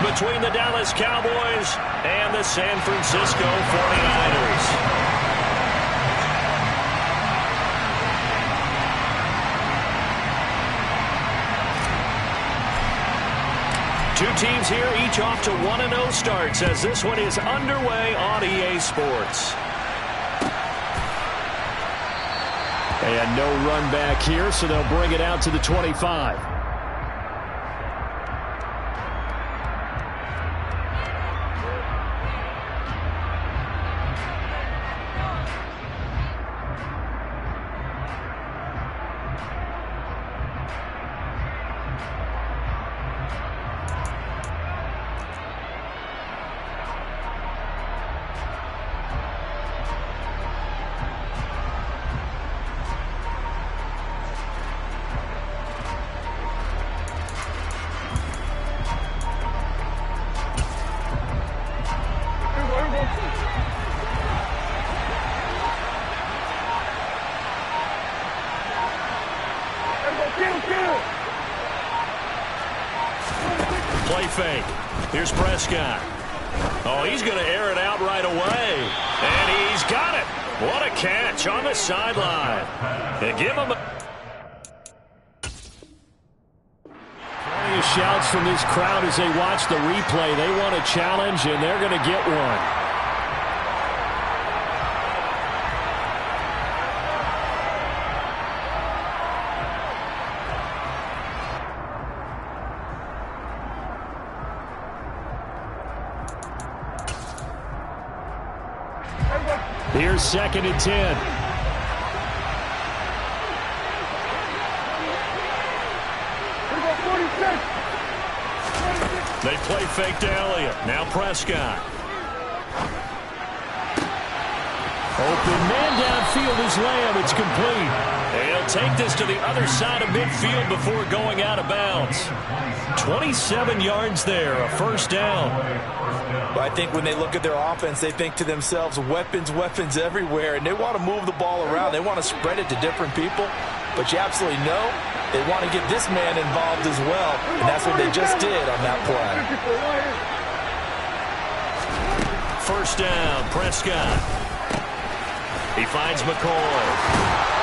between the Dallas Cowboys and the San Francisco 49ers. Two teams here, each off to 1-0 starts as this one is underway on EA Sports. And no run back here, so they'll bring it out to the 25. Play fake. Here's Prescott. Oh, he's going to air it out right away. And he's got it. What a catch on the sideline. And give him plenty of shouts from this crowd as they watch the replay. They want a challenge, and they're going to get one. Here's 2nd and 10. They play fake to Elliott. Now Prescott. Open man downfield is Lamb. It's complete. He'll take this to the other side of midfield before going out of bounds. 27 yards there, a first down. Well, I think when they look at their offense, they think to themselves, weapons, weapons everywhere, and they want to move the ball around. They want to spread it to different people, but you absolutely know they want to get this man involved as well, and that's what they just did on that play. First down, Prescott. He finds McCoy.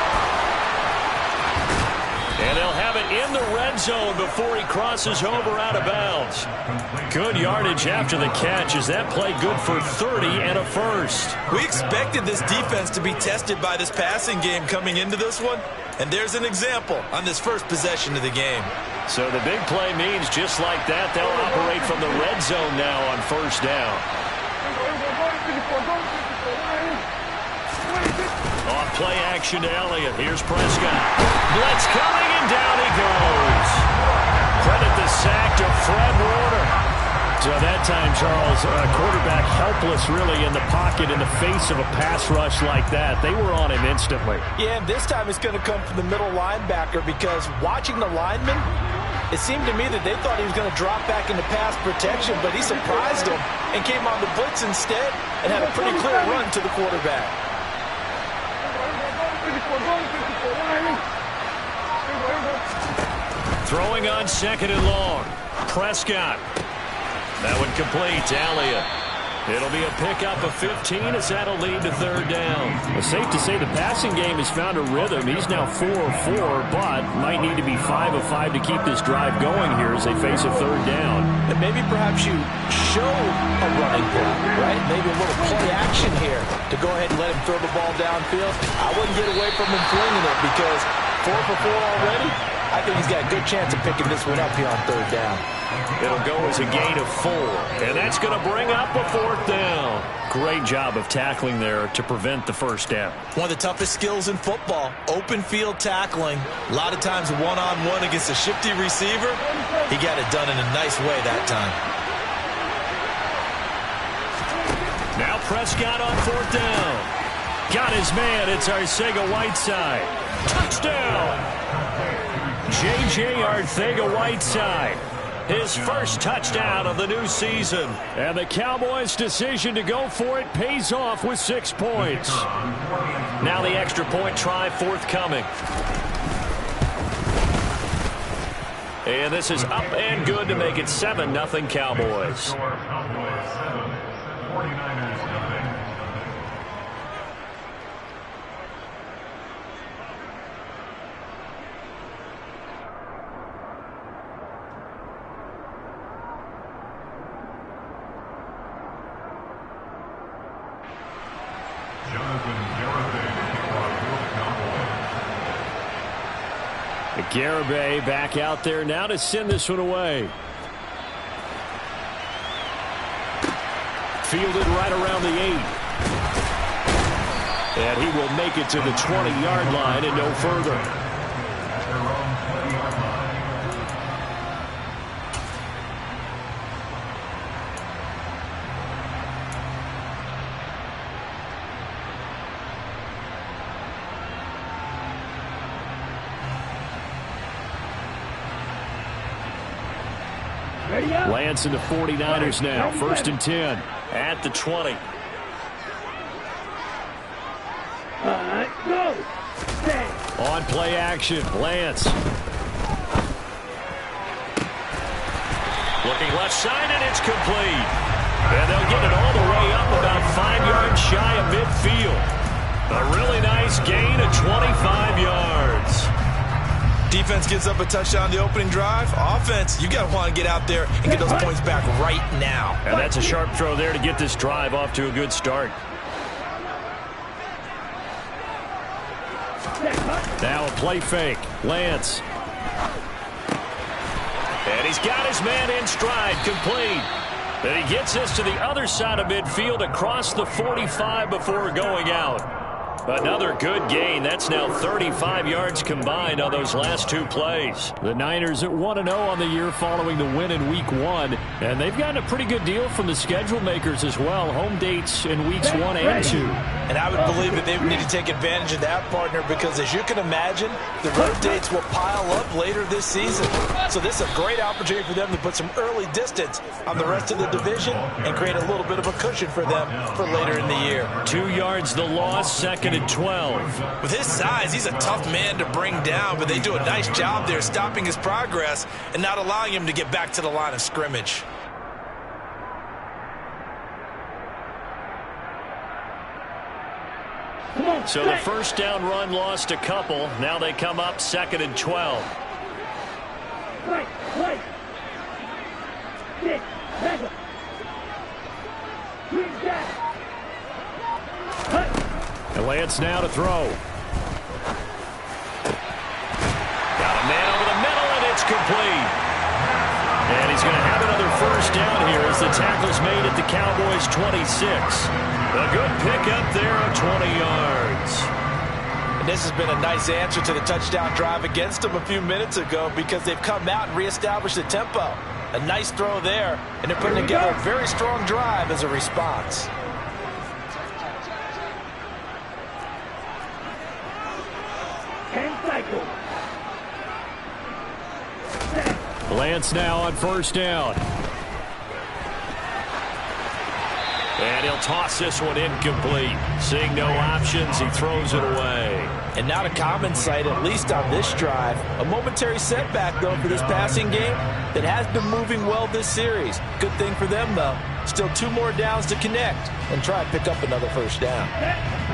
And they'll have it in the red zone before he crosses over out of bounds. Good yardage after the catch. Is that play good for 30 and a first? We expected this defense to be tested by this passing game coming into this one, and there's an example on this first possession of the game. So the big play means just like that, they'll operate from the red zone now on first down. Off play action to Elliott. Here's Prescott. Blitz coming, and down he goes. Credit the sack to Fred Warner. So that time, Charles, a quarterback helpless really in the pocket in the face of a pass rush like that. They were on him instantly. Yeah, and this time it's going to come from the middle linebacker because watching the lineman, it seemed to me that they thought he was going to drop back into pass protection, but he surprised them and came on the blitz instead and had a pretty clear run to the quarterback. Throwing on 2nd and long. Prescott. That one complete to Elliott. It'll be a pickup of 15 as that'll lead to 3rd down. It's safe to say the passing game has found a rhythm. He's now 4 of 4, but might need to be 5 of 5 to keep this drive going here as they face a 3rd down. And maybe perhaps you show a running play, right? Maybe a little play action here to go ahead and let him throw the ball downfield. I wouldn't get away from him flinging it because 4 for 4 already. I think he's got a good chance of picking this one up here on 3rd down. It'll go as a gain of 4, and that's going to bring up a 4th down. Great job of tackling there to prevent the first down. One of the toughest skills in football, open field tackling. A lot of times one-on-one against a shifty receiver. He got it done in a nice way that time. Now Prescott on 4th down. Got his man. It's Arcega-Whiteside. Touchdown! J.J. Arcega-Whiteside. His first touchdown of the new season. And the Cowboys' decision to go for it pays off with 6 points. Now the extra point try forthcoming. And this is up and good to make it 7-0 Cowboys. Garibay back out there now to send this one away. Fielded right around the 8. And he will make it to the 20-yard line and no further. Lance and the 49ers now. 1st and 10. At the 20. Go. On play action, Lance. Looking left side, and it's complete. And they'll get it all the way up about 5 yards shy of midfield. A really nice gain of 25 yards. Defense gives up a touchdown the opening drive. Offense, you got to want to get out there and get those points back right now. And that's a sharp throw there to get this drive off to a good start. Now a play fake. Lance. And he's got his man in stride, complete. And he gets this to the other side of midfield across the 45 before going out. Another good gain. That's now 35 yards combined on those last 2 plays. The Niners at 1-0 on the year following the win in Week 1. And they've gotten a pretty good deal from the schedule makers as well. Home dates in Weeks 1 and 2. And I would believe that they would need to take advantage of that, partner, because as you can imagine, the road dates will pile up later this season. So this is a great opportunity for them to put some early distance on the rest of the division and create a little bit of a cushion for them for later in the year. 2 yards the loss, 2nd and 12. With his size, he's a tough man to bring down, but they do a nice job there stopping his progress and not allowing him to get back to the line of scrimmage. So the first down run lost a couple. Now they come up 2nd and 12. And Lance now to throw. Got a man over the middle, and it's complete. And he's going to have another first down here as the tackle's made at the Cowboys' 26. A good pickup there of 20 yards. And this has been a nice answer to the touchdown drive against them a few minutes ago because they've come out and reestablished the tempo. A nice throw there, and they're putting together a very strong drive as a response. Lance now on 1st down. And he'll toss this one incomplete. Seeing no options, he throws it away. And not a common sight, at least on this drive. A momentary setback, though, for this passing game that has been moving well this series. Good thing for them, though. Still 2 more downs to connect and try to pick up another first down.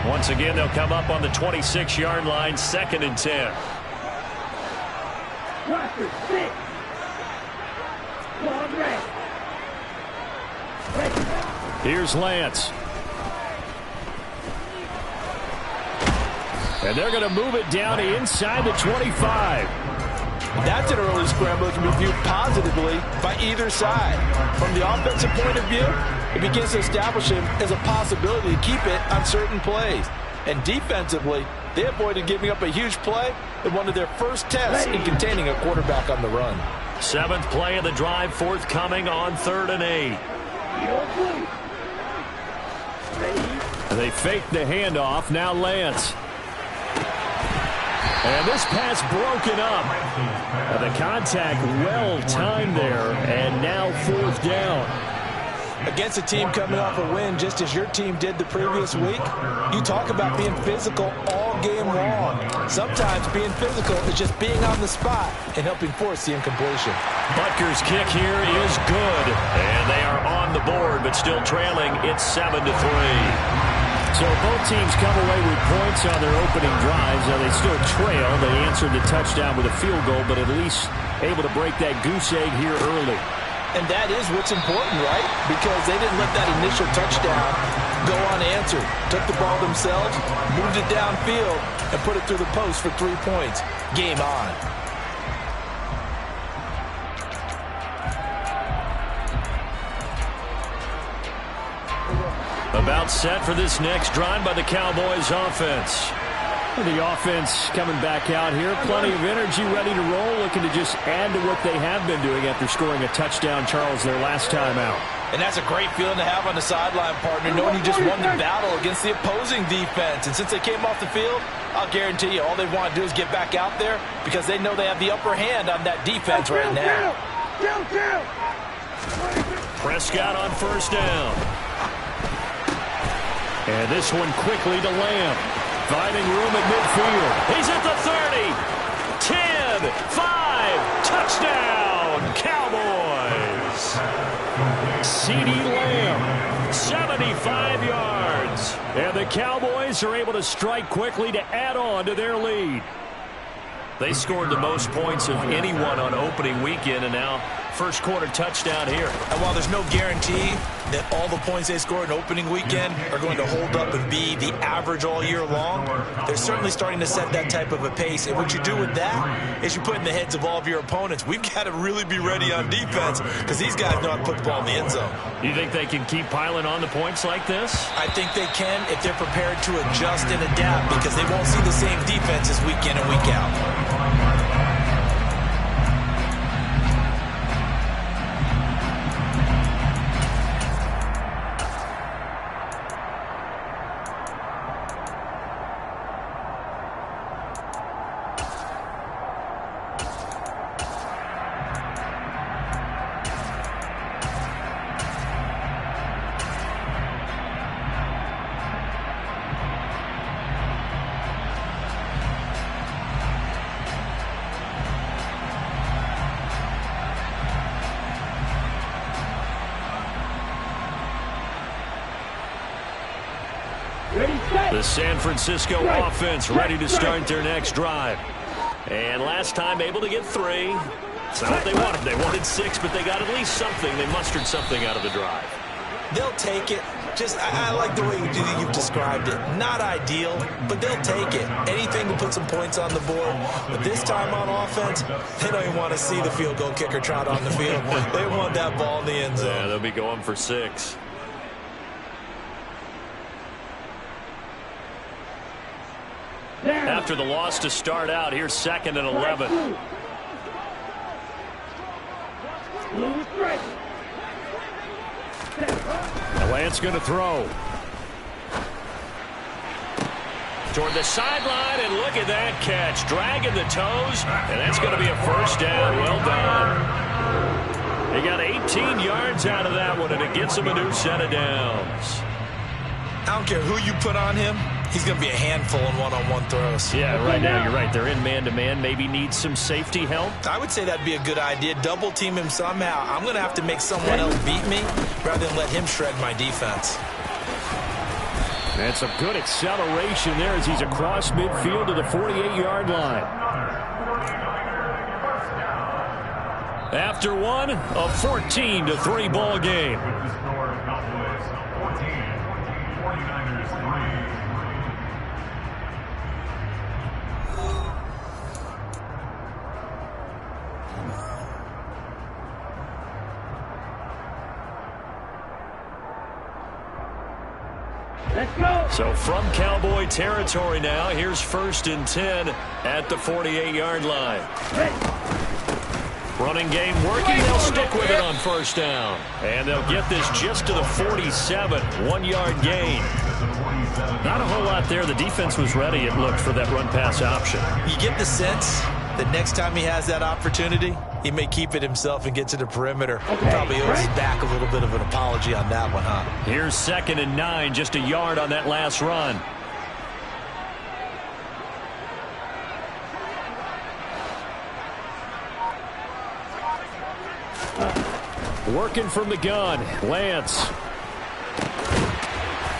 Once again, they'll come up on the 26-yard line, 2nd and 10. Here's Lance. And they're going to move it down to inside the 25. That's an early scramble that can be viewed positively by either side. From the offensive point of view, it begins to establish him as a possibility to keep it on certain plays. And defensively, they avoided giving up a huge play in one of their first tests in containing a quarterback on the run. 7th play of the drive forthcoming on 3rd and 8. They fake the handoff. Now Lance. And this pass broken up. And the contact well timed there. And now 4th down. Against a team coming off a win just as your team did the previous week, you talk about being physical all game long. Sometimes being physical is just being on the spot and helping force the incompletion. Butker's kick here is good. And they are on the board, but still trailing. It's 7-3. So both teams come away with points on their opening drives. Now they still trail. They answered the touchdown with a field goal, but at least able to break that goose egg here early. And that is what's important, right? Because they didn't let that initial touchdown go unanswered. Took the ball themselves, moved it downfield, and put it through the post for 3 points. Game on. About set for this next drive by the Cowboys offense. The offense coming back out here. Plenty of energy, ready to roll, looking to just add to what they have been doing after scoring a touchdown, Charles, their last time out. And that's a great feeling to have on the sideline, partner, knowing you just won the battle against the opposing defense. And since they came off the field, I'll guarantee you all they want to do is get back out there because they know they have the upper hand on that defense right now. Prescott on first down. And this one quickly to Lamb. Finding room at midfield. He's at the 30. 10, 5, touchdown, Cowboys. CeeDee Lamb, 75 yards. And the Cowboys are able to strike quickly to add on to their lead. They scored the most points of anyone on opening weekend, and now first quarter touchdown here. And while there's no guarantee that all the points they scored in opening weekend are going to hold up and be the average all year long, they're certainly starting to set that type of a pace. And what you do with that is you put in the heads of all of your opponents, we've got to really be ready on defense because these guys know how to put the ball in the end zone. You think they can keep piling on the points like this? I think they can if they're prepared to adjust and adapt because they won't see the same defenses week in and week out. The San Francisco offense ready to start their next drive. And last time able to get 3. It's not what they wanted. They wanted 6, but they got at least something. They mustered something out of the drive. They'll take it. I like the way you've described it. Not ideal, but they'll take it. Anything to put some points on the board. But this time on offense, they don't even want to see the field goal kicker trot on the field. They want that ball in the end zone. Yeah, they'll be going for 6. After the loss to start out, here's 2nd and 11. Lance going to throw. Toward the sideline, and look at that catch. Dragging the toes, and that's going to be a first down. Well done. They got 18 yards out of that one, and it gets them a new set of downs. I don't care who you put on him. He's going to be a handful in one-on-one throws. Yeah, right now you're right. They're in man-to-man. Maybe needs some safety help. I would say that'd be a good idea. Double team him somehow. I'm going to have to make someone else beat me rather than let him shred my defense. And some good acceleration there as he's across midfield to the 48-yard line. After one, a 14-3 ball game. So from Cowboy territory now, here's 1st and 10 at the 48-yard line. Running game working. They'll stick with it on first down. And they'll get this just to the 47. 1-yard gain. Not a whole lot there. The defense was ready, it looked, for that run-pass option. You get the sense that next time he has that opportunity, he may keep it himself and get to the perimeter. Probably owes his back a little bit of an apology on that one, huh? Here's 2nd and 9, just a yard on that last run. Working from the gun, Lance.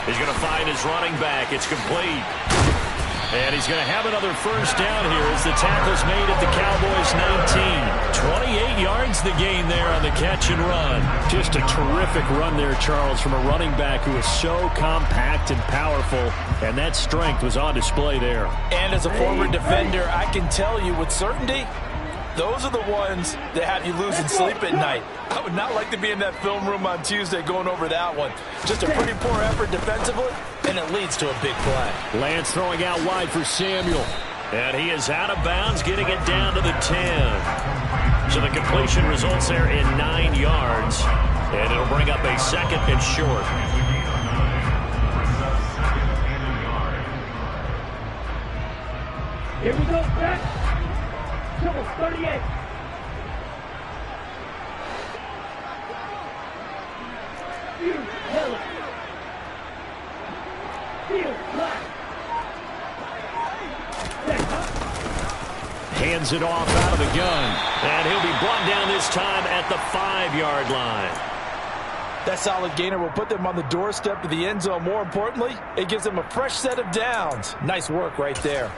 He's going to find his running back. It's complete. And he's going to have another first down here as the tackle's made at the Cowboys 19. 28 yards the gain there on the catch and run. Just a terrific run there, Charles, from a running back who is so compact and powerful, and that strength was on display there. And as a former defender, I can tell you with certainty, those are the ones that have you losing sleep at night. I would not like to be in that film room on Tuesday going over that one. Just a pretty poor effort defensively, and it leads to a big play. Lance throwing out wide for Samuel. And he is out of bounds, getting it down to the 10. So the completion results there in 9 yards. And it'll bring up a 2nd and short. Here we go, back. 38. Hands it off out of the gun. And he'll be brought down this time at the 5-yard line. That solid gainer will put them on the doorstep of the end zone. More importantly, it gives them a fresh set of downs. Nice work right there.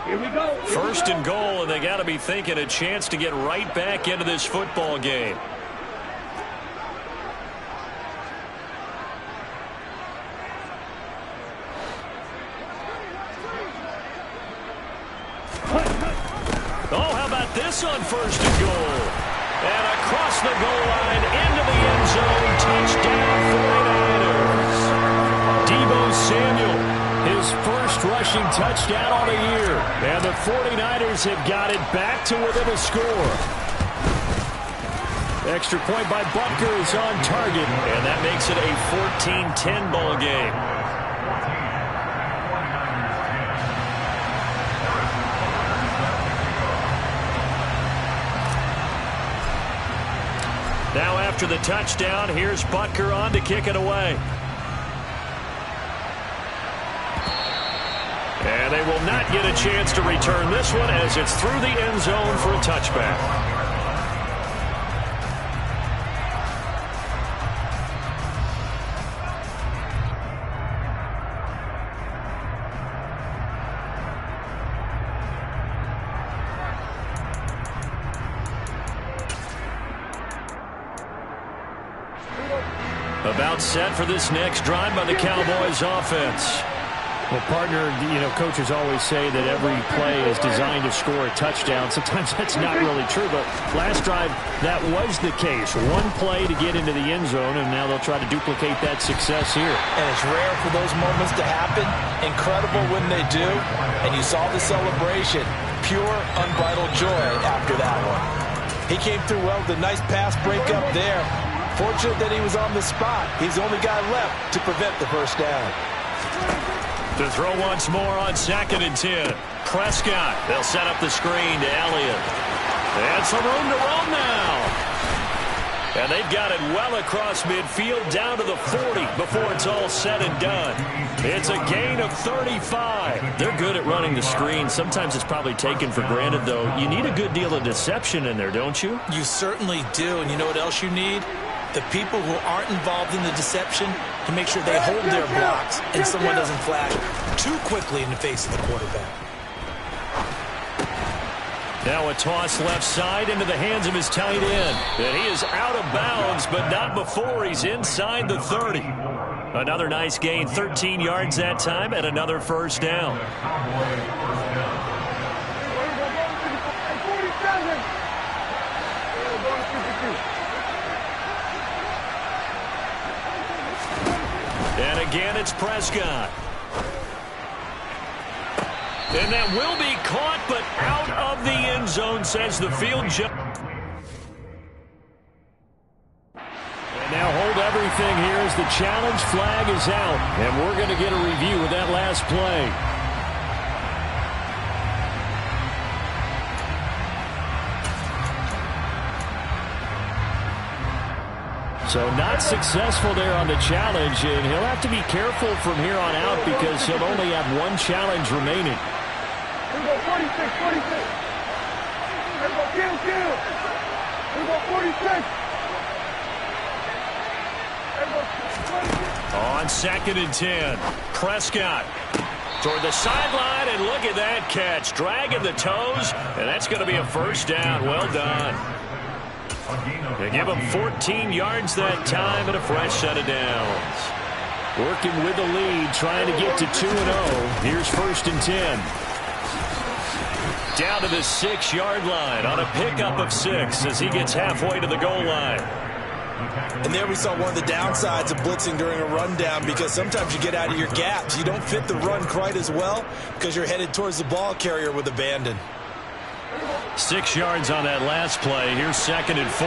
Here we go. 1st and goal, and they got to be thinking a chance to get right back into this football game. Oh, how about this on 1st and goal? And across the goal line, into the end zone, touchdown 49ers. Deebo Samuel, his first rushing touchdown on the year. And the 49ers have got it back to within a score. Extra point by Butker is on target. And that makes it a 14-10 ball game. Now after the touchdown, here's Butker on to kick it away. And they will not get a chance to return this one as it's through the end zone for a touchback. About set for this next drive by the Cowboys offense. Well, partner, coaches always say that every play is designed to score a touchdown. Sometimes that's not really true, but last drive, that was the case. One play to get into the end zone, and now they'll try to duplicate that success here. And it's rare for those moments to happen. Incredible when they do. And you saw the celebration. Pure, unbridled joy after that one. He came through well with a nice pass break up there. Fortunate that he was on the spot. He's the only guy left to prevent the first down. To throw once more on 2nd and 10. Prescott. They'll set up the screen to Elliott. And some room to roam now. And they've got it well across midfield down to the 40 before it's all said and done. It's a gain of 35. They're good at running the screen. Sometimes it's probably taken for granted, though. You need a good deal of deception in there, don't you? You certainly do. And you know what else you need? The people who aren't involved in the deception to make sure they hold their blocks and someone doesn't flash too quickly in the face of the quarterback. Now a toss left side into the hands of his tight end. And he is out of bounds, but not before he's inside the 30. Another nice gain, 13 yards that time, and another first down. And again, it's Prescott. And that will be caught, but out of the end zone, says the field judge. And now hold everyone. everything here as the challenge flag is out. And we're going to get a review of that last play. So not successful there on the challenge, and he'll have to be careful from here on out because he'll only have one challenge remaining. Here we go, 46, 46. Here we go, kill. Here we go, 46. Here we go, 26. On 2nd and 10, Prescott toward the sideline, and look at that catch. Dragging the toes, and that's going to be a first down. Well done. They give him 14 yards that time and a fresh set of downs. Working with the lead, trying to get to 2-0. Here's 1st and 10. Down to the 6-yard line on a pickup of 6 as he gets halfway to the goal line. And there we saw one of the downsides of blitzing during a rundown, because sometimes you get out of your gaps. You don't fit the run quite as well because you're headed towards the ball carrier with abandon. 6 yards on that last play. Here's 2nd and 4.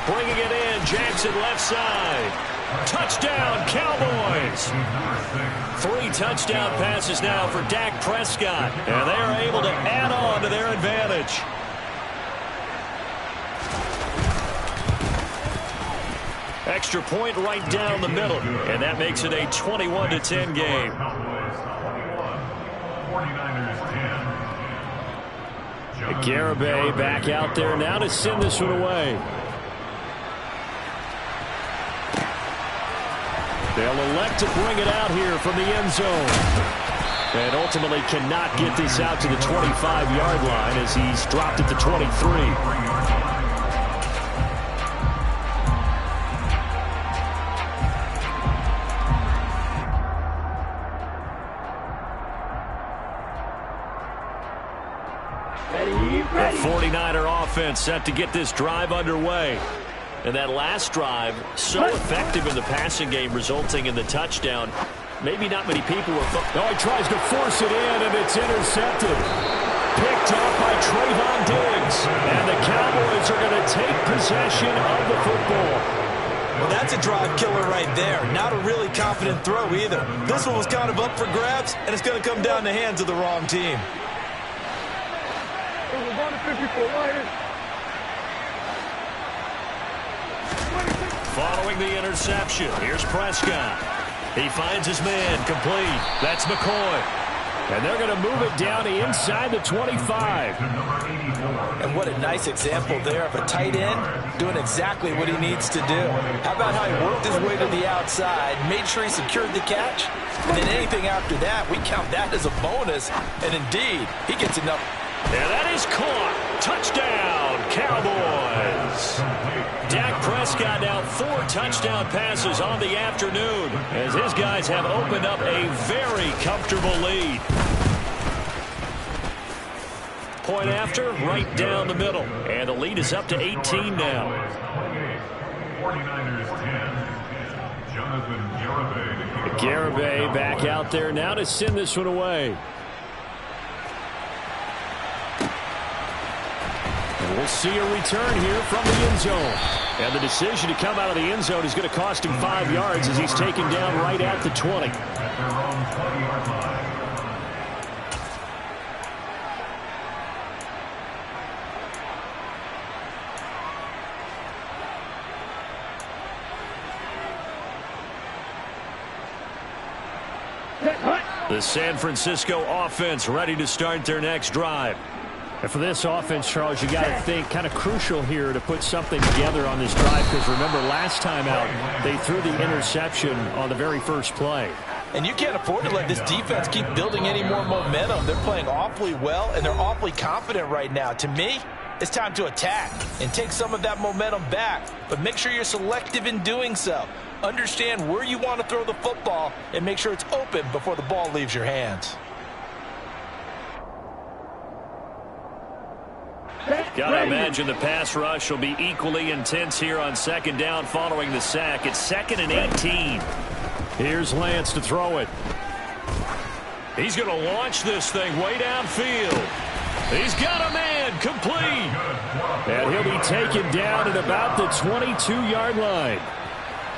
Bringing it in, Jackson left side. Touchdown, Cowboys. 3 touchdown passes now for Dak Prescott, and they are able to add on to their advantage. Extra point right down the middle, and that makes it a 21-10 game. Garibay back out there now to send this one away. They'll elect to bring it out here from the end zone. And ultimately cannot get this out to the 25-yard line as he's dropped at the 23. The 49er offense set to get this drive underway. And that last drive, so effective in the passing game, resulting in the touchdown. Maybe not many people were... Oh, he tries to force it in, and it's intercepted. Picked up by Trayvon Diggs. And the Cowboys are going to take possession of the football. Well, that's a drive killer right there. Not a really confident throw either. This one was kind of up for grabs, and it's going to come down the hands of the wrong team. Following the interception, here's Prescott. He finds his man, complete. That's McCoy. And they're going to move it down to inside the 25. And what a nice example there of a tight end doing exactly what he needs to do. How about how he worked his way to the outside, made sure he secured the catch, and then anything after that, we count that as a bonus. And indeed, he gets enough. And that is caught. Touchdown, Cowboys. Dak Prescott now 4 touchdown passes on the afternoon as his guys have opened up a very comfortable lead. Point after, right down the middle. And the lead is up to 18 now. 49ers 10. Jonathan Garibay back out there now to send this one away. And we'll see a return here from the end zone. And the decision to come out of the end zone is going to cost him 5 yards as he's taken down right at the 20. at their own 20-yard line. The San Francisco offense ready to start their next drive. And for this offense, Charles, you got to think kind of crucial here to put something together on this drive, because remember last time out they threw the interception on the very first play. And you can't afford to let this defense keep building any more momentum. They're playing awfully well, and they're awfully confident right now. To me, it's time to attack and take some of that momentum back. But make sure you're selective in doing so. Understand where you want to throw the football and make sure it's open before the ball leaves your hands. Gotta imagine the pass rush will be equally intense here on second down following the sack. It's 2nd and 18. Here's Lance to throw it. He's going to launch this thing way downfield. He's got a man, complete. And he'll be taken down at about the 22-yard line.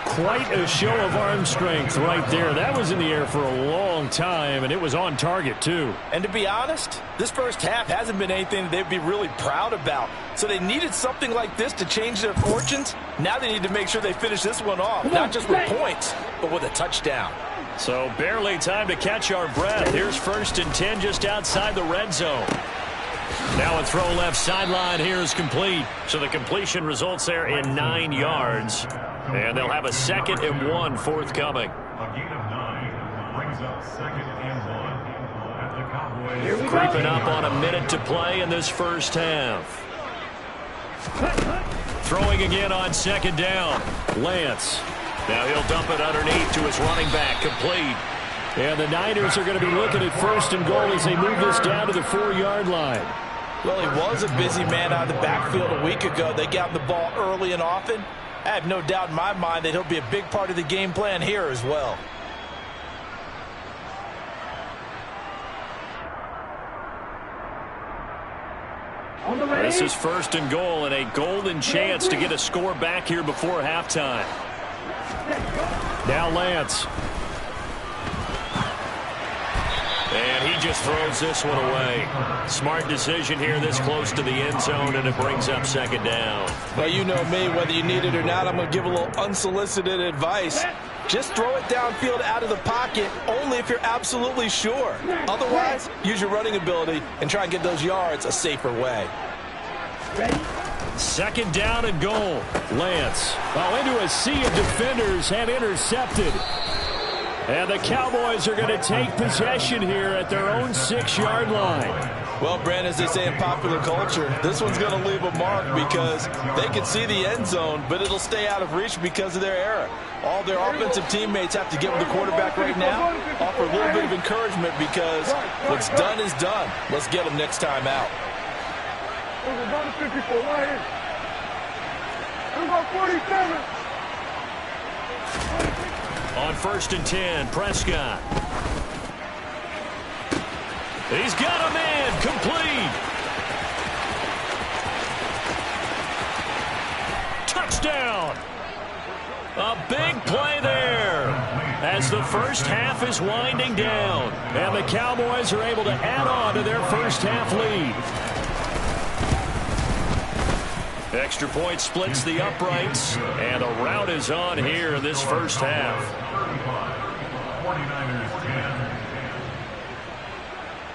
Quite a show of arm strength right there. That was in the air for a long time, and it was on target, too. And to be honest, this first half hasn't been anything they'd be really proud about. So they needed something like this to change their fortunes. Now they need to make sure they finish this one off, not just with points, but with a touchdown. So barely time to catch our breath. Here's 1st and 10 just outside the red zone. Now a throw left sideline here is complete. So the completion results there in 9 yards. And they'll have a 2nd and 1 forthcoming. A gain of 9 brings up 2nd and 1 at the Cowboys. Creeping up on a minute to play in this first half. Throwing again on 2nd down. Lance. Now he'll dump it underneath to his running back, complete. And the Niners are going to be looking at 1st and goal as they move this down to the 4-yard line. Well, he was a busy man out of the backfield a week ago. They got him the ball early and often. I have no doubt in my mind that he'll be a big part of the game plan here as well. This is 1st and goal and a golden chance to get a score back here before halftime. Now Lance. And he just throws this one away. Smart decision here this close to the end zone, and it brings up 2nd down. Well, you know me, whether you need it or not, I'm going to give a little unsolicited advice. Just throw it downfield out of the pocket only if you're absolutely sure. Otherwise, use your running ability and try and get those yards a safer way. 2nd down and goal. Lance. Well, into a sea of defenders and intercepted. And the Cowboys are going to take possession here at their own 6-yard line. Well, Brandon, as they say in popular culture, this one's going to leave a mark because they can see the end zone, but it'll stay out of reach because of their error. All their offensive teammates have to get with the quarterback right now, offer a little bit of encouragement because what's done is done. Let's get them next time out. Number 54 right here. Number 47. On 1st and 10, Prescott. He's got a man, complete. Touchdown. A big play there as the first half is winding down. And the Cowboys are able to add on to their first half lead. Extra point splits the uprights, and a rout is on here in this first half. 49ers 10.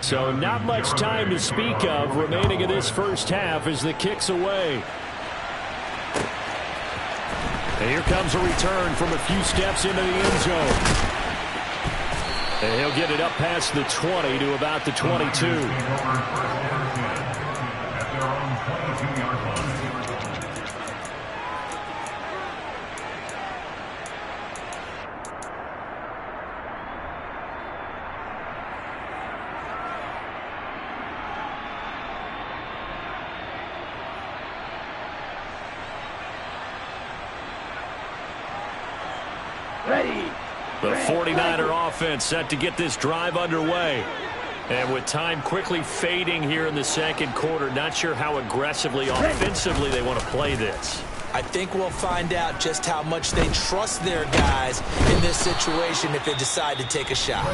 So not much time to speak of remaining in this first half as the kick's away. And here comes a return from a few steps into the end zone. And he'll get it up past the 20 to about the 22. At their own 22-yard line. The 49er offense set to get this drive underway. And with time quickly fading here in the second quarter, not sure how aggressively, offensively they want to play this. I think we'll find out just how much they trust their guys in this situation if they decide to take a shot.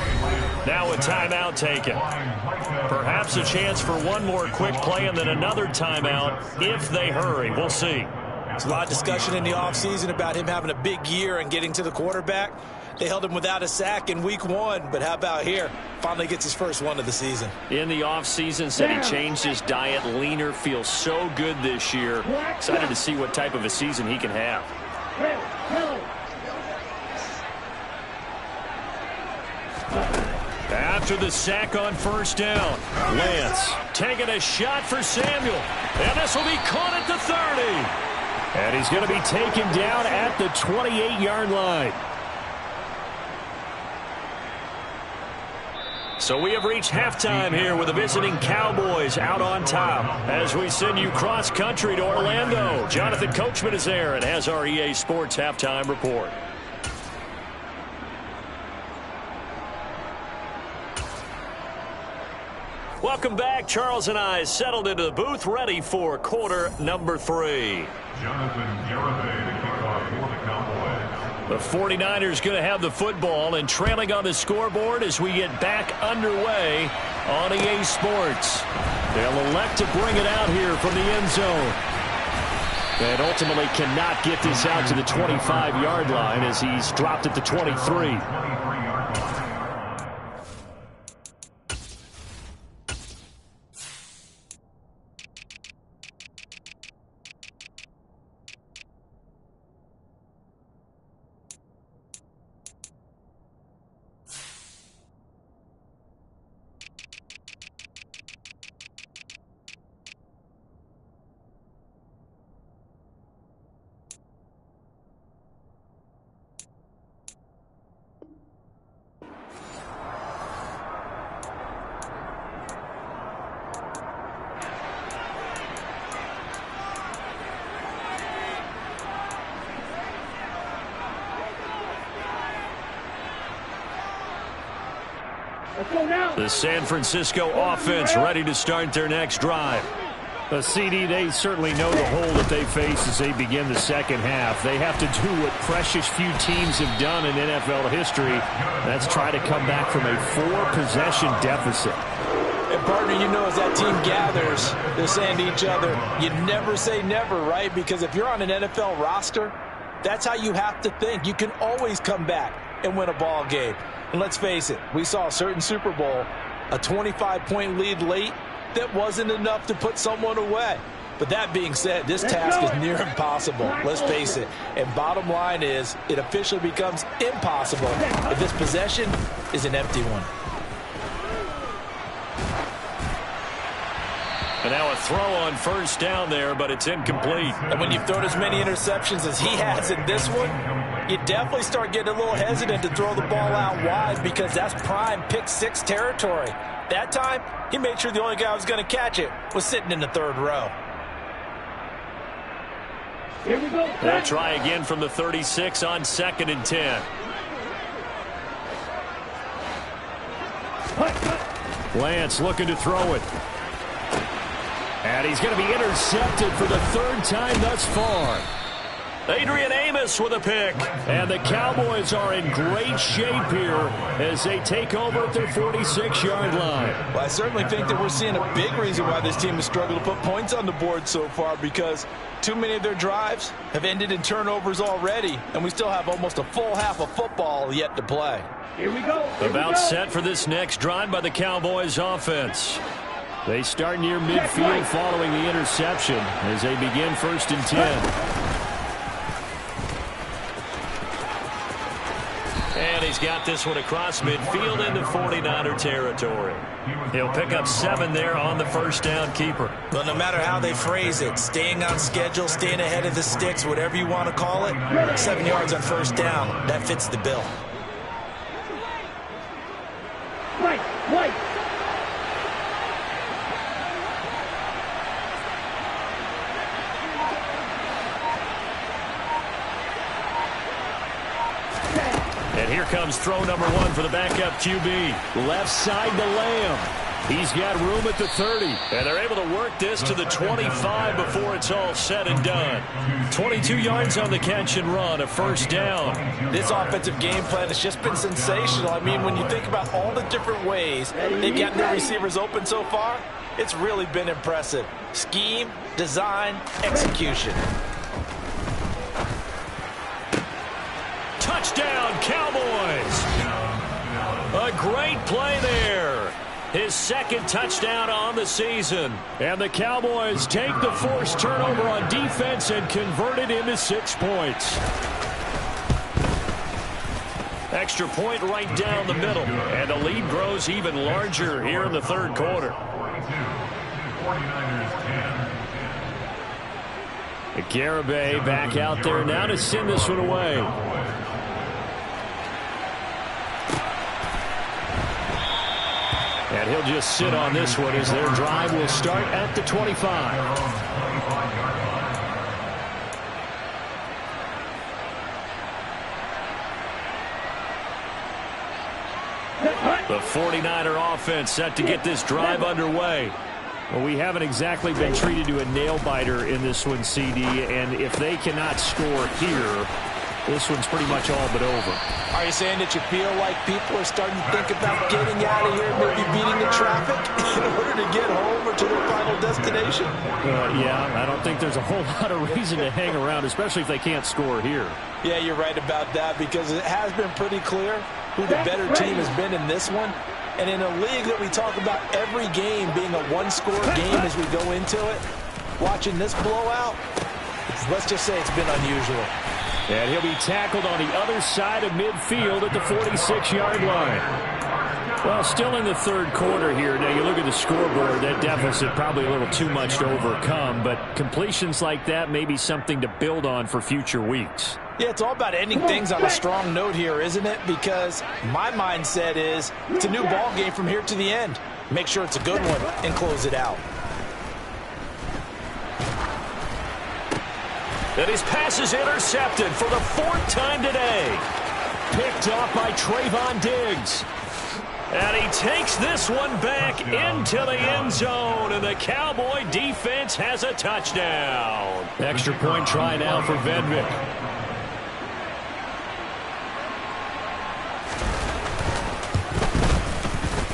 Now a timeout taken. Perhaps a chance for one more quick play and then another timeout if they hurry. We'll see. There's a lot of discussion in the offseason about him having a big year and getting to the quarterback. They held him without a sack in week 1, but how about here? Finally gets his first one of the season. In the offseason, said he changed his diet, leaner, feels so good this year. Excited to see what type of a season he can have. After the sack on first down, Lance taking a shot for Samuel. And this will be caught at the 30. And he's going to be taken down at the 28-yard line. So we have reached halftime here with the visiting Cowboys out on top. As we send you cross-country to Orlando, Jonathan Coachman is there and has our EA Sports halftime report. Welcome back. Charles and I settled into the booth, ready for quarter number 3. Jonathan Garibay, the kickoff for the Cowboys. The 49ers going to have the football and trailing on the scoreboard as we get back underway on EA Sports. They'll elect to bring it out here from the end zone. And ultimately cannot get this out to the 25-yard line as he's dropped at the 23. The San Francisco offense ready to start their next drive. The CD, they certainly know the hole that they face as they begin the second half. They have to do what precious few teams have done in NFL history. That's try to come back from a 4-possession deficit. And partner, you know, as that team gathers, they're saying to each other, you never say never, right? Because if you're on an NFL roster, that's how you have to think. You can always come back and win a ball game. And let's face it, we saw a certain Super Bowl, a 25-point lead late, that wasn't enough to put someone away. But that being said, this task is near impossible. Let's face it. And bottom line is, it officially becomes impossible if this possession is an empty one. And now a throw on first down there, but it's incomplete. And when you've thrown as many interceptions as he has in this one, you definitely start getting a little hesitant to throw the ball out wide because that's prime pick-6 territory. That time, he made sure the only guy who was going to catch it was sitting in the third row. Here we go. They'll try again from the 36 on 2nd and 10. Lance looking to throw it. And he's going to be intercepted for the 3rd time thus far. Adrian Amos with a pick. And the Cowboys are in great shape here as they take over at their 46-yard line. Well, I certainly think that we're seeing a big reason why this team has struggled to put points on the board so far, because too many of their drives have ended in turnovers already, and we still have almost a full half of football yet to play. Here we go. About set for this next drive by the Cowboys offense. They start near midfield following the interception as they begin 1st and 10. And he's got this one across midfield into 49er territory. He'll pick up 7 there on the first down keeper. Well, no matter how they phrase it, staying on schedule, staying ahead of the sticks, whatever you want to call it, 7 yards on first down, that fits the bill. White. And here comes throw number 1 for the backup QB. Left side to Lamb. He's got room at the 30. And they're able to work this to the 25 before it's all said and done. 22 yards on the catch and run, a first down. This offensive game plan has just been sensational. I mean, when you think about all the different ways they've gotten their receivers open so far, it's really been impressive. Scheme, design, execution. Touchdown, Cowboys! A great play there. His 2nd touchdown on the season. And the Cowboys take the forced turnover on defense and convert it into 6 points. Extra point right down the middle. And the lead grows even larger here in the 3rd quarter. 42, 49ers 10. Garibay back out there now to send this one away. And he'll just sit on this one as their drive will start at the 25. Hut. The 49er offense set to get this drive underway. Well, we haven't exactly been treated to a nail-biter in this one, CD, and if they cannot score here, this one's pretty much all but over. Are you saying that you feel like people are starting to think about getting out of here, maybe beating the traffic in order to get home or to their final destination? Yeah, I don't think there's a whole lot of reason to hang around, especially if they can't score here. Yeah, you're right about that, because it has been pretty clear who the better team has been in this one. And in a league that we talk about every game being a one-score game as we go into it, watching this blowout, let's just say it's been unusual. And he'll be tackled on the other side of midfield at the 46-yard line. Well, still in the third quarter here. Now, you look at the scoreboard, that deficit probably a little too much to overcome, but completions like that may be something to build on for future weeks. Yeah, it's all about ending things on a strong note here, isn't it? Because my mindset is it's a new ball game from here to the end. Make sure it's a good one and close it out. And his pass is intercepted for the 4th time today. Picked off by Trayvon Diggs. And he takes this one back into the end zone, and the Cowboy defense has a touchdown. Extra point try now for Venvik.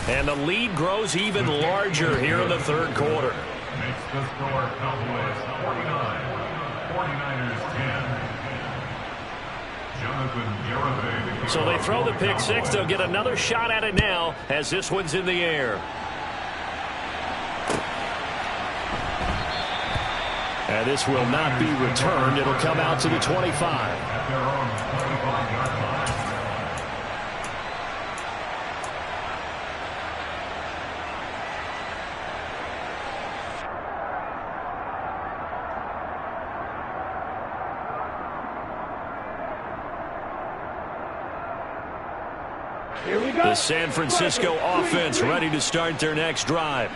And the lead grows even larger here in the third quarter. Makes the score Cowboys 49, 49ers 10. Jonathan Garibay. So they throw the pick six. They'll get another shot at it now as this one's in the air. And this will not be returned. It'll come out to the 25. At their own 25-yard line. The San Francisco offense ready to start their next drive.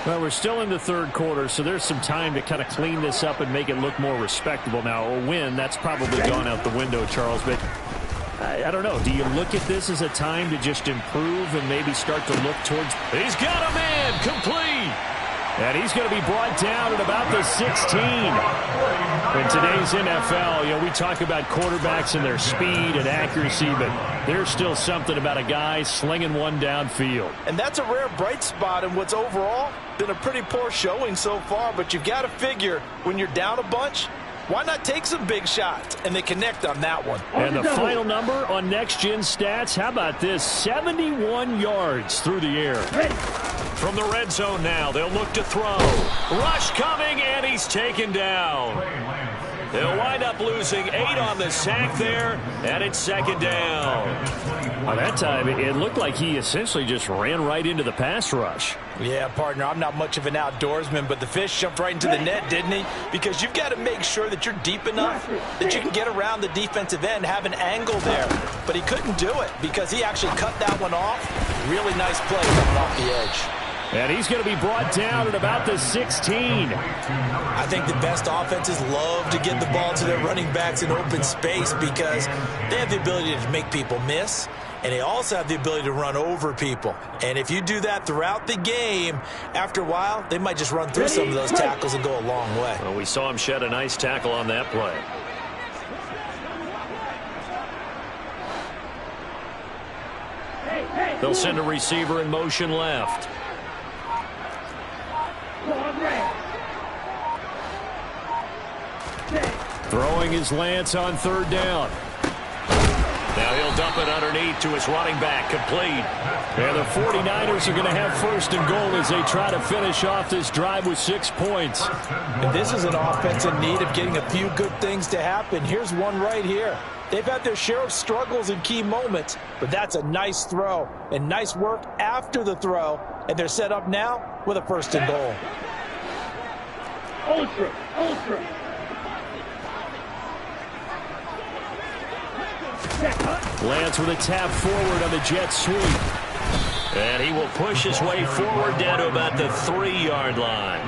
Well, we're still in the third quarter, so there's some time to kind of clean this up and make it look more respectable. Now, a win, that's probably gone out the window, Charles, but I don't know. Do you look at this as a time to just improve and maybe start to look towards... He's got a man, complete. And he's going to be brought down at about the 16. In today's NFL, we talk about quarterbacks and their speed and accuracy, but there's still something about a guy slinging one downfield. And that's a rare bright spot in what's overall been a pretty poor showing so far, but you've got to figure when you're down a bunch, why not take some big shots? And they connect on that one. And the final number on Next Gen Stats, how about this? 71 yards through the air. From the red zone now, they'll look to throw. Rush coming, and he's taken down. They'll wind up losing 8 on the sack there, and it's second down. By that time, it looked like he essentially just ran right into the pass rush. Yeah, partner, I'm not much of an outdoorsman, but the fish jumped right into the net, didn't he? Because you've got to make sure that you're deep enough that you can get around the defensive end, have an angle there. But he couldn't do it because he actually cut that one off. Really nice play coming off the edge. And he's going to be brought down at about the 16. I think the best offenses love to get the ball to their running backs in open space because they have the ability to make people miss, and they also have the ability to run over people. And if you do that throughout the game, after a while, they might just run through some of those tackles and go a long way. Well, we saw him shed a nice tackle on that play. They'll send a receiver in motion left. Throwing his Lance on third down. Now he'll dump it underneath to his running back, complete. And the 49ers are going to have first and goal as they try to finish off this drive with 6 points. And this is an offense in need of getting a few good things to happen. Here's one right here. They've had their share of struggles in key moments, but that's a nice throw and nice work after the throw. And they're set up now with a first and goal. Ultra. Lance with a tap forward on the jet sweep. And he will push his way forward down to about the 3-yard line.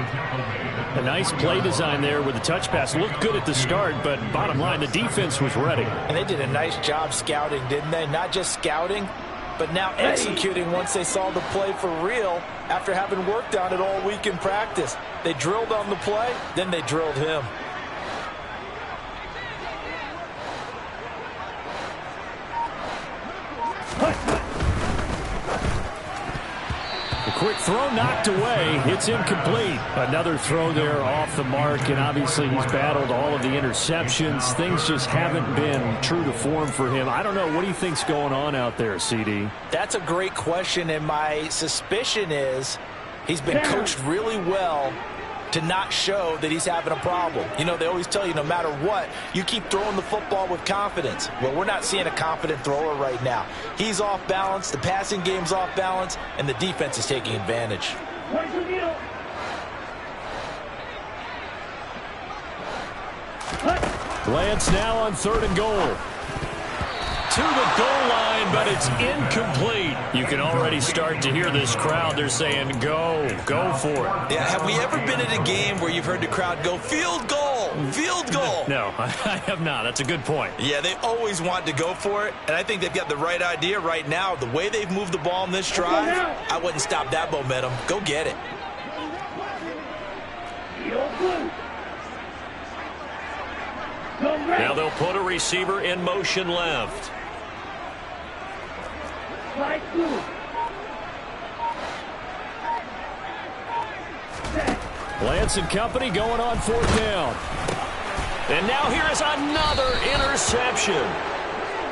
A nice play design there with the touch pass. Looked good at the start, but bottom line, the defense was ready. And they did a nice job scouting, didn't they? Not just scouting, but now executing once they saw the play for real after having worked on it all week in practice. They drilled on the play, then they drilled him. The quick throw knocked away. It's incomplete. Another throw there off the mark, and obviously he's battled all of the interceptions. Things just haven't been true to form for him. I don't know. What do you think's going on out there, CD? That's a great question, and my suspicion is he's been coached really well to not show that he's having a problem. You know, they always tell you no matter what, you keep throwing the football with confidence. Well, we're not seeing a confident thrower right now. He's off balance, the passing game's off balance, and the defense is taking advantage. Lance now on 3rd and goal. To the goal line, but it's incomplete. You can already start to hear this crowd. They're saying, go for it. Yeah, have we ever been at a game where you've heard the crowd go, field goal, field goal? No, I have not. That's a good point. Yeah, they always want to go for it, and I think they've got the right idea right now. The way they've moved the ball in this drive, I wouldn't stop that momentum. Go get it. Now they'll put a receiver in motion left. Lance and company going on 4th down. And now here is another interception.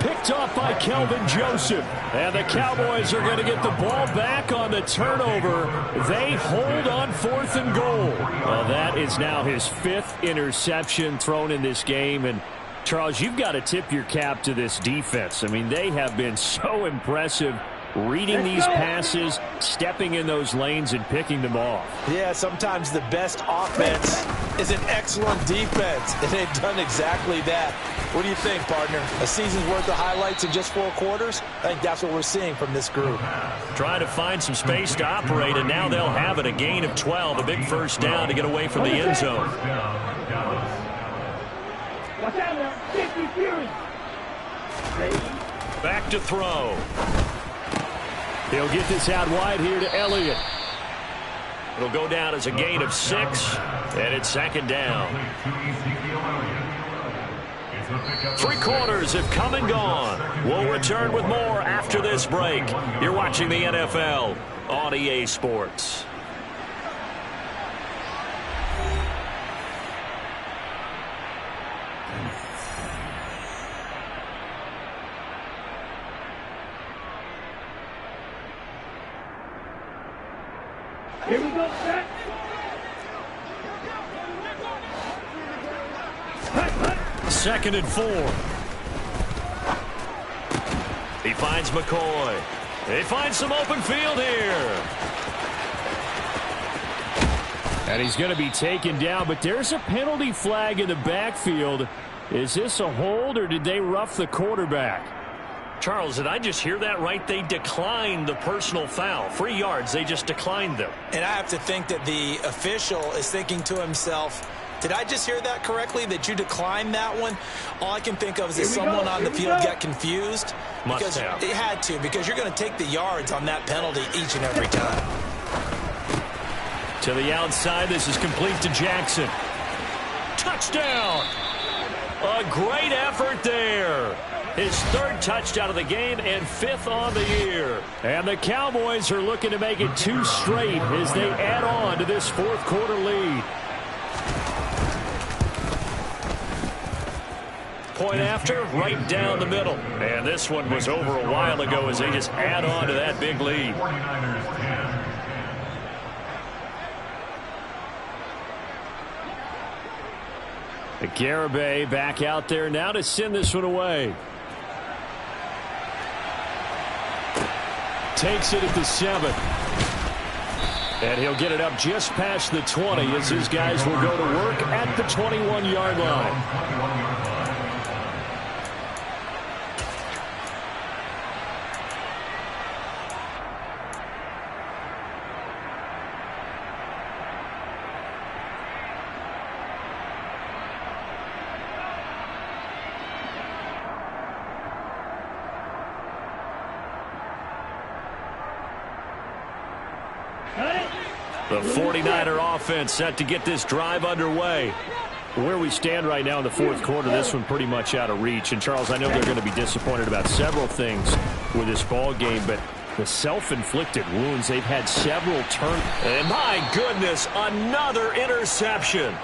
Picked off by Kelvin Joseph. And the Cowboys are going to get the ball back on the turnover. They hold on 4th and goal. Well, that is now his 5th interception thrown in this game. And, Charles, you've got to tip your cap to this defense. I mean, they have been so impressive reading these passes, stepping in those lanes, and picking them off. Yeah, sometimes the best offense is an excellent defense, and they've done exactly that. What do you think, partner? A season's worth of highlights in just 4 quarters? I think that's what we're seeing from this group. Trying to find some space to operate, and now they'll have it. A gain of 12, a big first down to get away from the end zone. Back to throw. He'll get this out wide here to Elliott. It'll go down as a gain of 6, and it's 2nd down. 3 quarters have come and gone. We'll return with more after this break. You're watching the NFL on EA Sports. Here we go, set. 2nd and 4. He finds McCoy. They find some open field here. And he's going to be taken down, but there's a penalty flag in the backfield. Is this a hold, or did they rough the quarterback? Charles, did I just hear that right? They declined the personal foul. 3 yards, they just declined them. And I have to think that the official is thinking to himself, did I just hear that correctly, that you declined that one? All I can think of is that someone on the field got confused. Must have. It had to, because you're going to take the yards on that penalty each and every time. To the outside, this is complete to Jackson. Touchdown! A great effort there. His 3rd touchdown of the game and 5th on the year. And the Cowboys are looking to make it 2 straight as they add on to this 4th quarter lead. Point after, right down the middle. And this one was over a while ago as they just add on to that big lead. 49ers 10. Garibay back out there now to send this one away. Takes it at the 7. And he'll get it up just past the 20 as his guys will go to work at the 21-yard line. The 49er offense set to get this drive underway. Where we stand right now in the fourth quarter, this one pretty much out of reach. And, Charles, I know they're going to be disappointed about several things with this ball game, but the self-inflicted wounds, they've had several turns. And my goodness, another interception.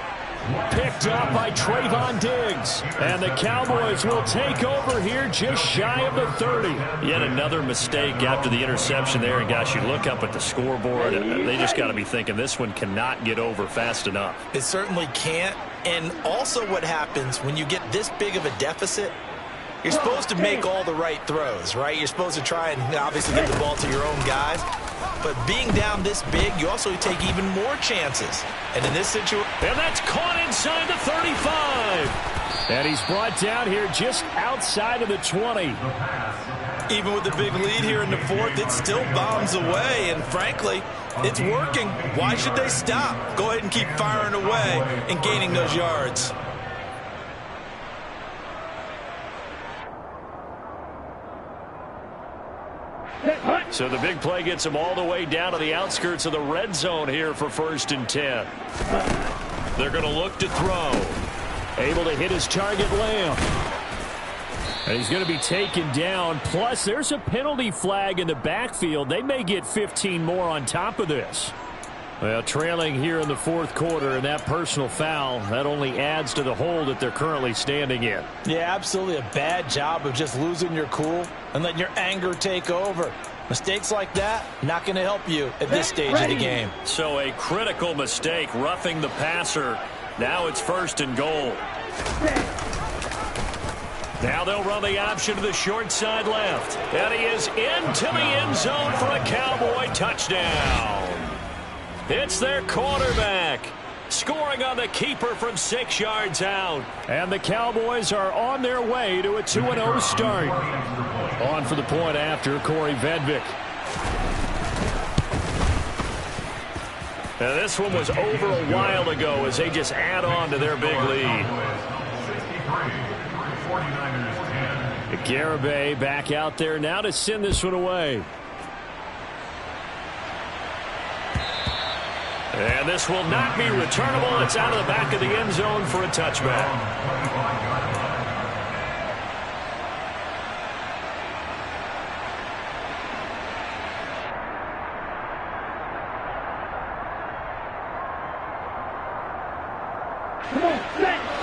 Picked up by Trayvon Diggs. And the Cowboys will take over here just shy of the 30. Yet another mistake after the interception there. And, gosh, you look up at the scoreboard, and they just got to be thinking this one cannot get over fast enough. It certainly can't. And also what happens when you get this big of a deficit, you're supposed to make all the right throws, right? You're supposed to try and obviously get the ball to your own guys. But being down this big, you also take even more chances. And in this situation... And that's caught inside the 35. And he's brought down here just outside of the 20. Even with the big lead here in the fourth, it still bombs away. And frankly, it's working. Why should they stop? Go ahead and keep firing away and gaining those yards. So the big play gets them all the way down to the outskirts of the red zone here for 1st and 10. They're going to look to throw. Able to hit his target, Lamb. And he's going to be taken down. Plus, there's a penalty flag in the backfield. They may get 15 more on top of this. Well, trailing here in the fourth quarter, and that personal foul, that only adds to the hole that they're currently standing in. Yeah, absolutely a bad job of just losing your cool and letting your anger take over. Mistakes like that, not going to help you at this stage of the game. So a critical mistake, roughing the passer. Now it's 1st and goal. Now they'll run the option to the short side left. And he is into the end zone for a Cowboy touchdown. It's their quarterback, scoring on the keeper from 6 yards out. And the Cowboys are on their way to a 2-0 start. On for the point after, Corey Vedvik. Now this one was over a while ago as they just add on to their big lead. Garibay back out there now to send this one away. And this will not be returnable. It's out of the back of the end zone for a touchback.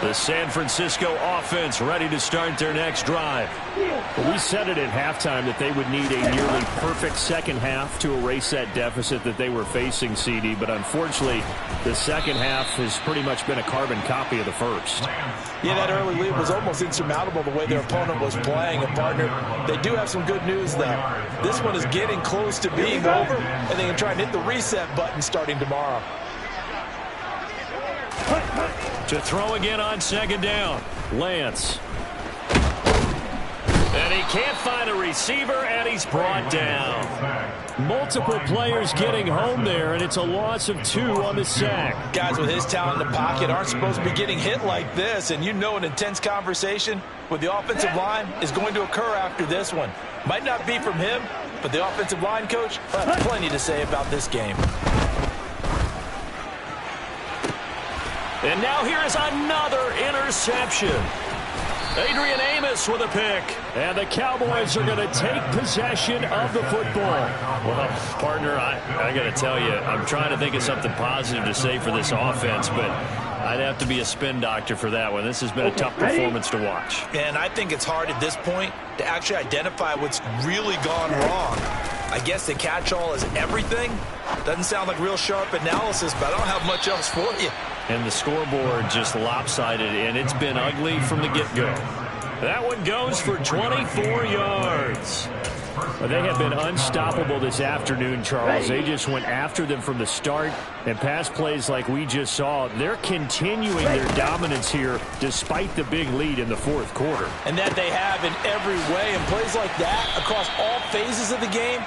The San Francisco offense ready to start their next drive. Well, we said it at halftime that they would need a nearly perfect second half to erase that deficit that they were facing, CD. But unfortunately, the second half has pretty much been a carbon copy of the first. Yeah, that early lead was almost insurmountable the way their opponent was playing. And, partner, they do have some good news, though. This one is getting close to being over, and they can try and hit the reset button starting tomorrow. To throw again on 2nd down. Lance. And he can't find a receiver, and he's brought down. Multiple players getting home there, and it's a loss of 2 on the sack. Guys with his talent in the pocket aren't supposed to be getting hit like this, and you know an intense conversation with the offensive line is going to occur after this one. Might not be from him, but the offensive line coach will have plenty to say about this game. And now here is another interception. Adrian Amos with a pick. And the Cowboys are going to take possession of the football. Well, partner, I got to tell you, I'm trying to think of something positive to say for this offense, but I'd have to be a spin doctor for that one. This has been a tough performance to watch. And I think it's hard at this point to actually identify what's really gone wrong. I guess the catch-all is everything. Doesn't sound like real sharp analysis, but I don't have much else for you. And the scoreboard just lopsided, and it's been ugly from the get-go. That one goes for 24 yards. Well, they have been unstoppable this afternoon, Charles. They just went after them from the start, and pass plays like we just saw, they're continuing their dominance here despite the big lead in the fourth quarter. And that they have in every way, and plays like that across all phases of the game,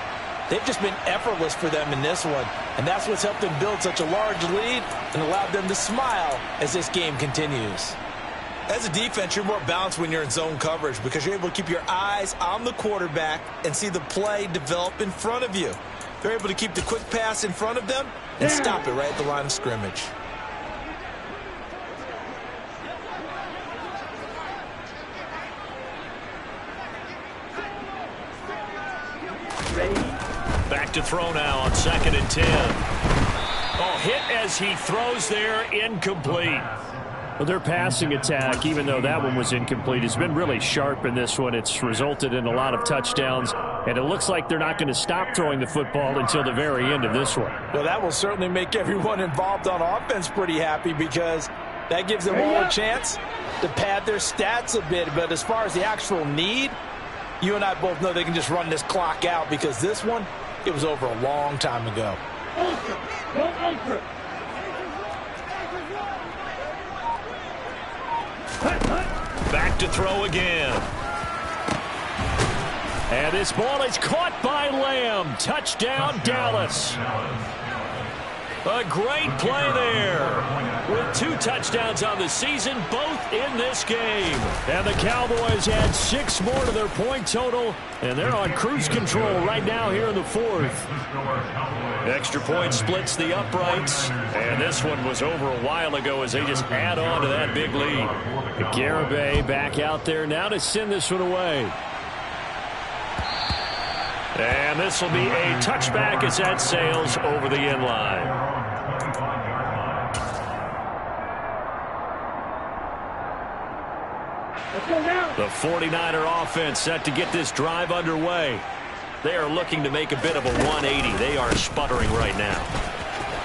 they've just been effortless for them in this one. And that's what's helped them build such a large lead and allowed them to smile as this game continues. As a defense, you're more balanced when you're in zone coverage because you're able to keep your eyes on the quarterback and see the play develop in front of you. They're able to keep the quick pass in front of them and stop it right at the line of scrimmage. Back to throw now on 2nd and 10. Oh, hit as he throws there, incomplete. Well, their passing attack, even though that one was incomplete, has been really sharp in this one. It's resulted in a lot of touchdowns, and it looks like they're not going to stop throwing the football until the very end of this one. Well, that will certainly make everyone involved on offense pretty happy because that gives them all a chance to pad their stats a bit. But as far as the actual need, you and I both know they can just run this clock out because this one, it was over a long time ago. Back to throw again. And this ball is caught by Lamb. Touchdown, Dallas. A great play there. With 2 touchdowns on the season, both in this game. And the Cowboys add 6 more to their point total, and they're on cruise control right now here in the 4th. Extra point splits the uprights, and this one was over a while ago as they just add on to that big lead. Garibay back out there now to send this one away. And this will be a touchback as that sails over the end line. The 49er offense set to get this drive underway. They are looking to make a bit of a 180. They are sputtering right now.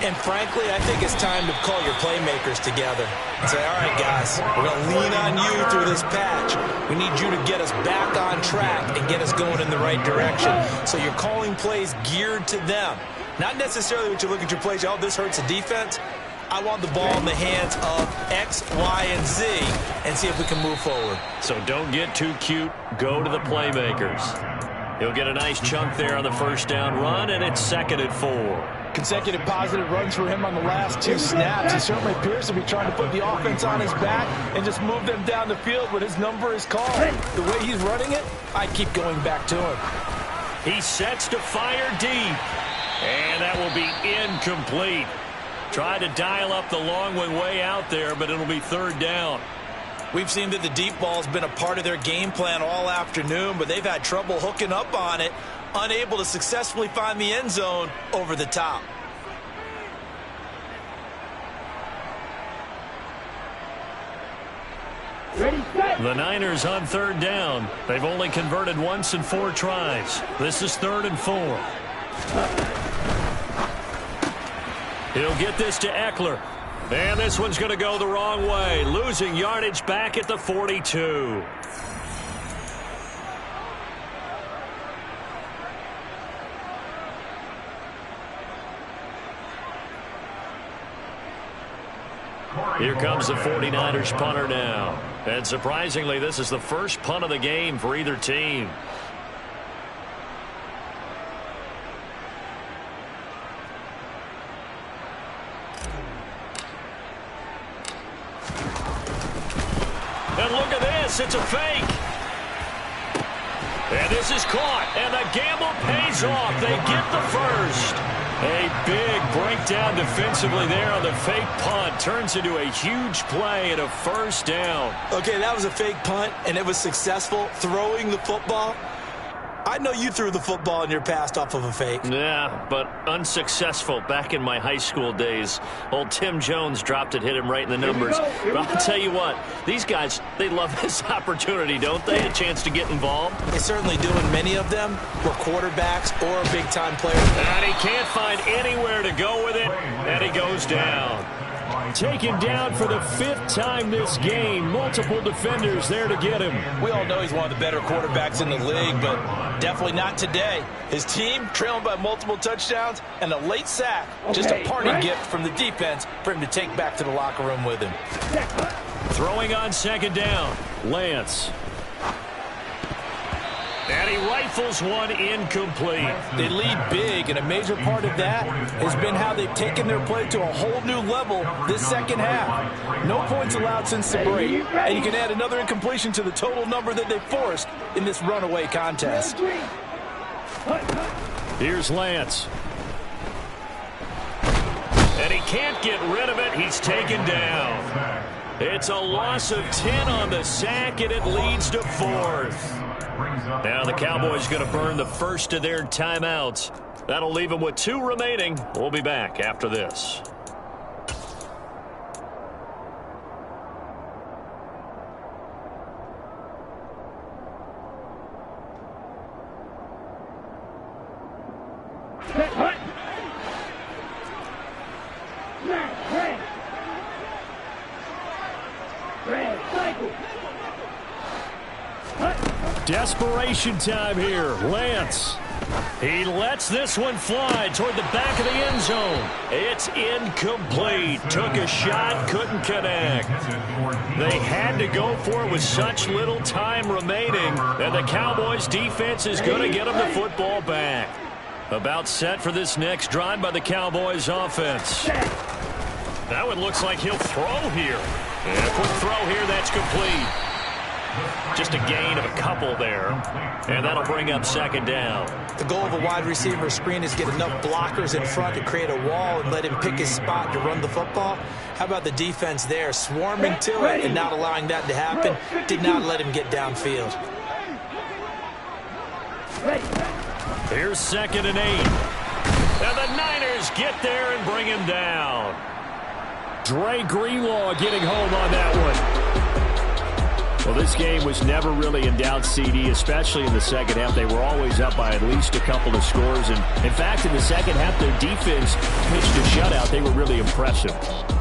And frankly, I think it's time to call your playmakers together and say, all right, guys, we're going to lean on you through this patch. We need you to get us back on track and get us going in the right direction. So you're calling plays geared to them. Not necessarily what you look at your plays, oh, this hurts the defense. I want the ball in the hands of X, Y, and Z and see if we can move forward. So don't get too cute. Go to the playmakers. He'll get a nice chunk there on the first down run, and it's 2nd and 4. Consecutive positive runs for him on the last 2 snaps. He certainly appears to be trying to put the offense on his back and just move them down the field when his number is called. The way he's running it, I keep going back to him. He sets to fire deep, and that will be incomplete. Tried to dial up the long one way out there, but it'll be 3rd down. We've seen that the deep ball has been a part of their game plan all afternoon, but they've had trouble hooking up on it, unable to successfully find the end zone over the top. The Niners on 3rd down. They've only converted once in 4 tries. This is 3rd and 4. He'll get this to Eckler. And this one's going to go the wrong way. Losing yardage back at the 42. Here comes the 49ers punter now. And surprisingly, this is the first punt of the game for either team. And look at this. It's a fake. And this is caught. And the gamble pays off. They get the first. A big breakdown defensively there on the fake punt. Turns into a huge play and a 1st down. Okay, that was a fake punt, and it was successful throwing the football. I know you threw the football in your past off of a fake. Yeah, but unsuccessful back in my high school days. Old Tim Jones dropped it, hit him right in the numbers. But I'll tell you what, these guys, they love this opportunity, don't they? A chance to get involved. They certainly do, and many of them were quarterbacks or big-time players. And he can't find anywhere to go with it, and he goes down. Taken down for the 5th time this game. Multiple defenders there to get him. We all know he's one of the better quarterbacks in the league, but definitely not today. His team trailing by multiple touchdowns and a late sack. Just a parting gift from the defense for him to take back to the locker room with him. Throwing on 2nd down. Lance. And he rifles one incomplete. They lead big, and a major part of that has been how they've taken their play to a whole new level this second half. No points allowed since the break, and you can add another incompletion to the total number that they forced in this runaway contest. Here's Lance. And he can't get rid of it. He's taken down. It's a loss of 10 on the sack, and it leads to 4th. Now the Cowboys going to burn the first of their timeouts. That'll leave them with 2 remaining. We'll be back after this. Desperation time here. Lance. He lets this one fly toward the back of the end zone. It's incomplete. Took a shot, couldn't connect. They had to go for it with such little time remaining, and the Cowboys defense is going to get them the football back. About set for this next drive by the Cowboys offense. That one looks like he'll throw here. And a quick throw here, that's complete. Just a gain of a couple there. And that'll bring up second down. The goal of a wide receiver screen is get enough blockers in front to create a wall and let him pick his spot to run the football. How about the defense there, swarming to it and not allowing that to happen? Did not let him get downfield. Here's 2nd and 8. And the Niners get there and bring him down. Dre Greenlaw getting home on that one. Well, this game was never really in doubt, CD, especially in the second half. They were always up by at least a couple of scores. And, in fact, in the second half, their defense pitched a shutout. They were really impressive.